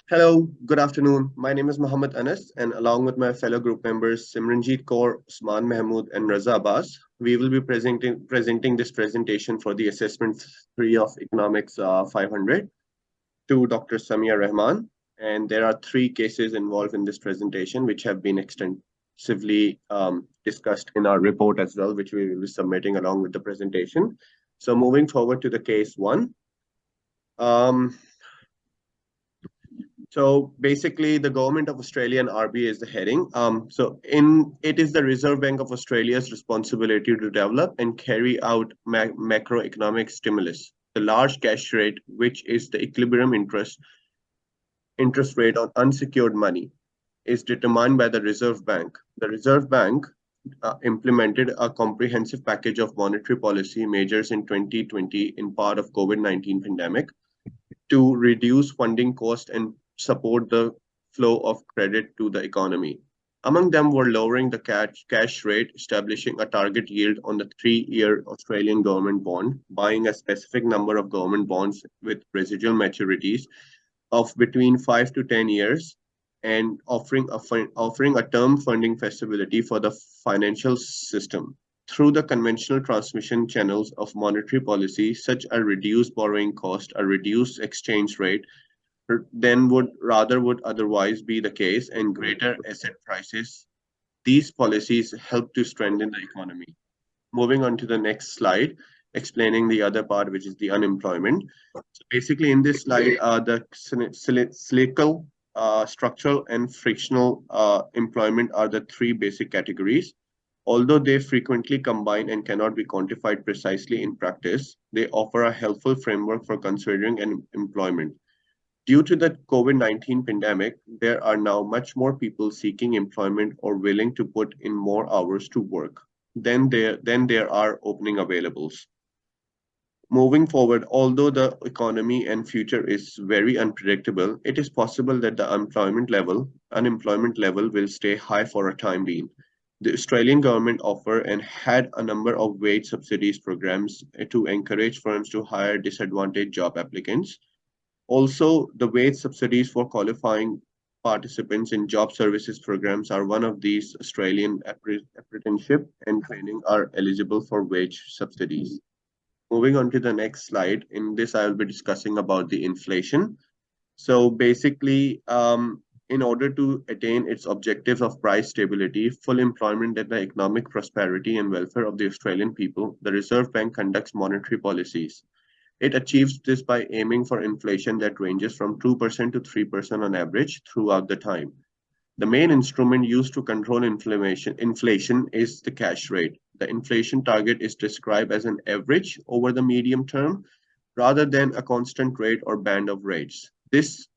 Hello, good afternoon. My name is Mohammed Anas, and along with my fellow group members Simranjeet Kaur, Usman Mahmood, and Raza Abbas, we will be presenting this presentation for the Assessment 3 of Economics 500 to Dr. Samia Rahman. And there are three cases involved in this presentation, which have been extensively discussed in our report as well, which we will be submitting along with the presentation. So moving forward to the case one. Um, So basically, the government of Australia and RBA is the heading. It is the Reserve Bank of Australia's responsibility to develop and carry out macroeconomic stimulus. The large cash rate, which is the equilibrium interest rate on unsecured money, is determined by the Reserve Bank. The Reserve Bank implemented a comprehensive package of monetary policy measures in 2020 in part of COVID-19 pandemic to reduce funding costs and support the flow of credit to the economy. Among them were lowering the cash rate, establishing a target yield on the 3-year Australian government bond, buying a specific number of government bonds with residual maturities of between 5 to 10 years, and offering a term funding facility for the financial system. Through the conventional transmission channels of monetary policy, such a reduced borrowing cost, a reduced exchange rate, than would otherwise be the case, and greater asset prices. These policies help to strengthen the economy. Moving on to the next slide, explaining the other part, which is the unemployment. So basically, in this slide, the cyclical, structural, and frictional employment are the three basic categories. Although they frequently combine and cannot be quantified precisely in practice, they offer a helpful framework for considering an employment. Due to the COVID-19 pandemic, there are now much more people seeking employment or willing to put in more hours to work than there are opening availables. Moving forward, although the economy and future is very unpredictable, it is possible that the unemployment level will stay high for a time being. The Australian government offer and had a number of wage subsidies programs to encourage firms to hire disadvantaged job applicants. Also, the wage subsidies for qualifying participants in job services programs are one of these. Australian apprenticeship and training are eligible for wage subsidies. Moving on to the next slide, in this I will be discussing about the inflation. So basically, in order to attain its objectives of price stability, full employment, and the economic prosperity and welfare of the Australian people, the Reserve Bank conducts monetary policies. It achieves this by aiming for inflation that ranges from 2% to 3% on average throughout the time. The main instrument used to control inflation is the cash rate. The inflation target is described as an average over the medium term rather than a constant rate or band of rates. This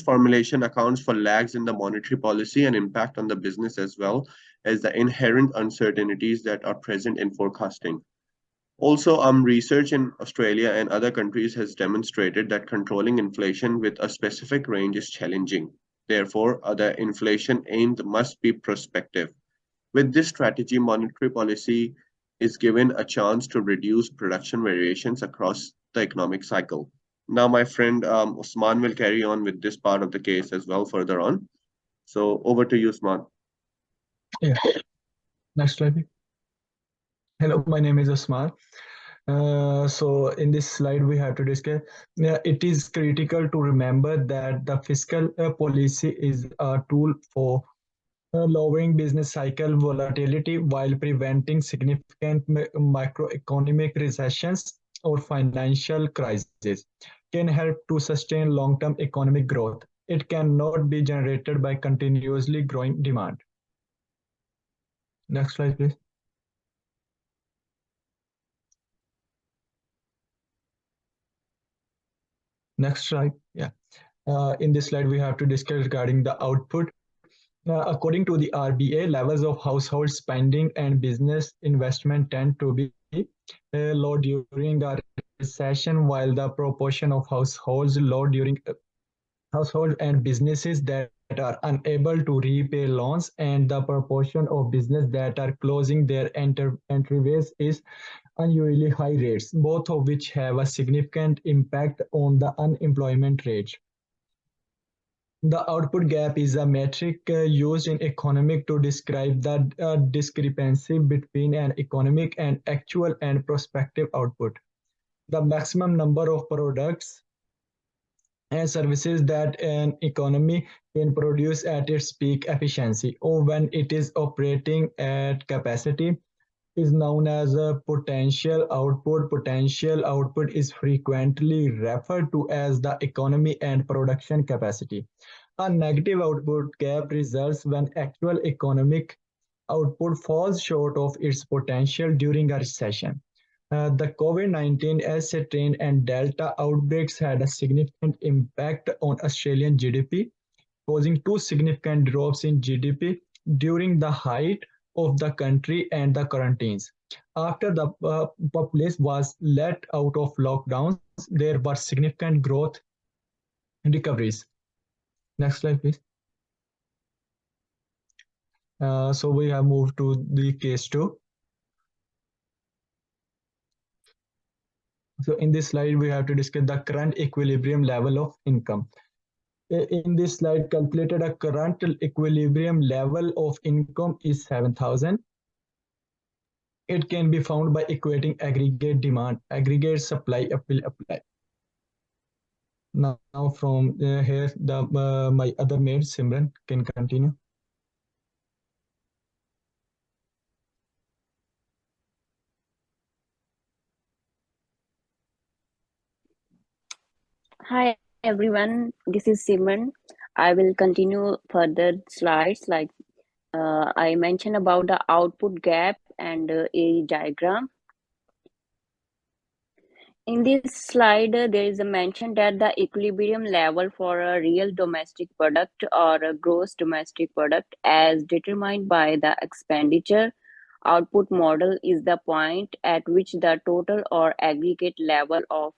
formulation accounts for lags in the monetary policy and impact on the business as well as the inherent uncertainties that are present in forecasting. Also, research in Australia and other countries has demonstrated that controlling inflation with a specific range is challenging. Therefore, the inflation aimed must be prospective. With this strategy, monetary policy is given a chance to reduce production variations across the economic cycle. Now, my friend Usman will carry on with this part of the case as well further on. So, over to you, Usman. Yeah, next slide. Hello, my name is Osman. So in this slide, we have to discuss. It is critical to remember that the fiscal policy is a tool for lowering business cycle volatility while preventing significant macroeconomic recessions or financial crises. Can help to sustain long-term economic growth. It cannot be generated by continuously growing demand. Next slide, please. Next slide. Yeah. In this slide, we have to discuss regarding the output. According to the RBA, levels of household spending and business investment tend to be low during a recession, while the proportion of households low during household and businesses that are unable to repay loans and the proportion of business that are closing their entryways is unusually high rates, both of which have a significant impact on the unemployment rate. The output gap is a metric used in economics to describe the discrepancy between an economic and actual and prospective output. The maximum number of products and services that an economy can produce at its peak efficiency or when it is operating at capacity is known as a potential output. Potential output is frequently referred to as the economy and production capacity. A negative output gap results when actual economic output falls short of its potential during a recession. The COVID-19 S strain and Delta outbreaks had a significant impact on Australian GDP, causing two significant drops in GDP during the height of the country and the quarantines. After the populace was let out of lockdowns, there were significant growth recoveries. Next slide, please. So we have moved to the case two. So in this slide, we have to discuss the current equilibrium level of income. In this slide, calculated a current equilibrium level of income is 7,000. It can be found by equating aggregate demand, aggregate supply will apply. Now from here, my other maid Simran can continue. Hi everyone, this is Simran. I will continue further slides I mentioned about the output gap and a diagram. In this slide, there is a mention that the equilibrium level for a real domestic product or a gross domestic product as determined by the expenditure output model is the point at which the total or aggregate level of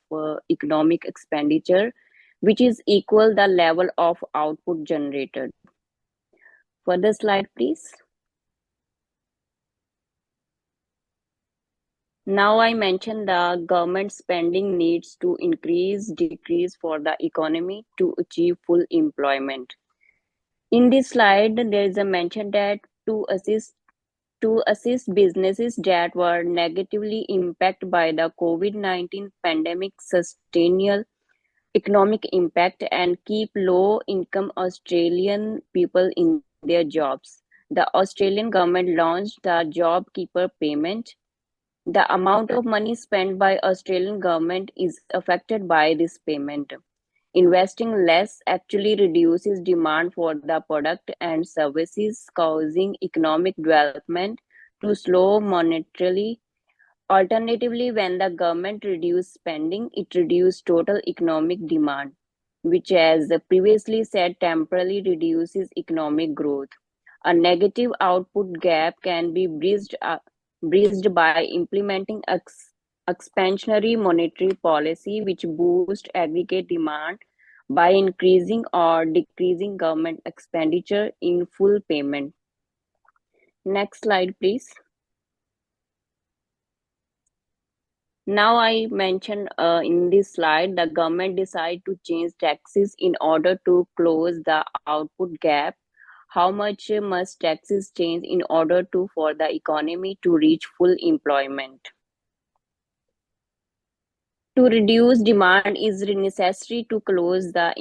economic expenditure, which is equal the level of output generated. Further slide, please. Now I mentioned the government spending needs to decrease for the economy to achieve full employment. In this slide, there is a mention that to assist businesses that were negatively impacted by the COVID-19 pandemic sustainable economic impact and keep low-income Australian people in their jobs. The Australian government launched the JobKeeper payment. The amount of money spent by Australian government is affected by this payment. Investing less actually reduces demand for the product and services, causing economic development to slow monetarily. Alternatively, when the government reduces spending, it reduces total economic demand, which, as previously said, temporarily reduces economic growth. A negative output gap can be bridged by implementing expansionary monetary policy, which boosts aggregate demand by increasing or decreasing government expenditure in full payment. Next slide, please. Now I mentioned in this slide, the government decided to change taxes in order to close the output gap. How much must taxes change in order for the economy to reach full employment? To reduce demand is necessary to close the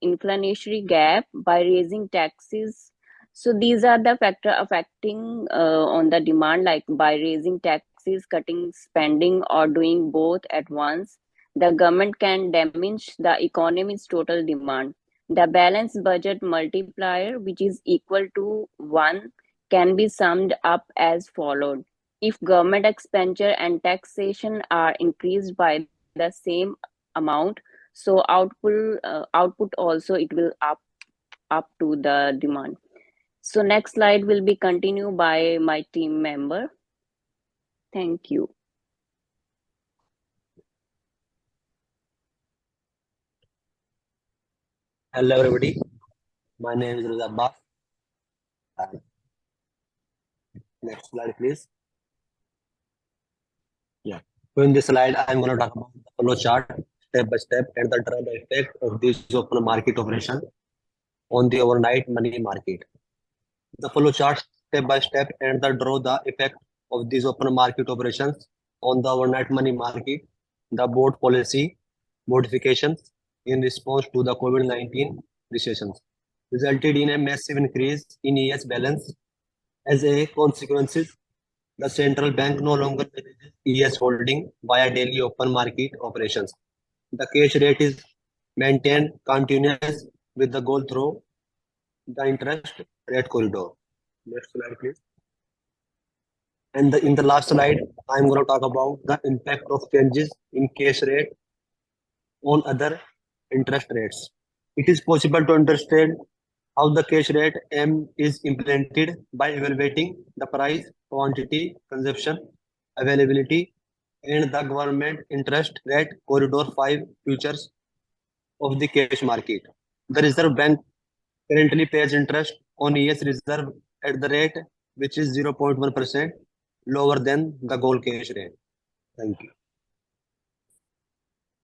inflationary gap by raising taxes. So these are the factors affecting on the demand, like by raising taxes, cutting spending, or doing both at once. The government can diminish the economy's total demand. The balanced budget multiplier, which is equal to 1, can be summed up as followed. If government expenditure and taxation are increased by the same amount, so output also it will up to the demand. So next slide will be continued by my team member. Thank you. Hello everybody, my name is Rizabah. Next slide please. Yeah, so in this slide I am going to talk about the flow chart step by step and the effect of this open market operation. on the overnight money market. The follow chart step by step and draw the effect of these open market operations on the overnight money market, the board policy modifications in response to the COVID-19 recessions resulted in a massive increase in ES balance. As a consequence, the central bank no longer manages ES holding via daily open market operations. The cash rate is maintained continuous with the goal through the interest rate corridor. Next slide, please. And in the last slide, I'm going to talk about the impact of changes in cash rate on other interest rates. It is possible to understand how the cash rate M is implemented by evaluating the price, quantity, consumption, availability, and the government interest rate corridor 5 futures of the cash market. The Reserve Bank currently pays interest on ES reserve at the rate which is 0.1% lower than the goal cash rate. Thank you.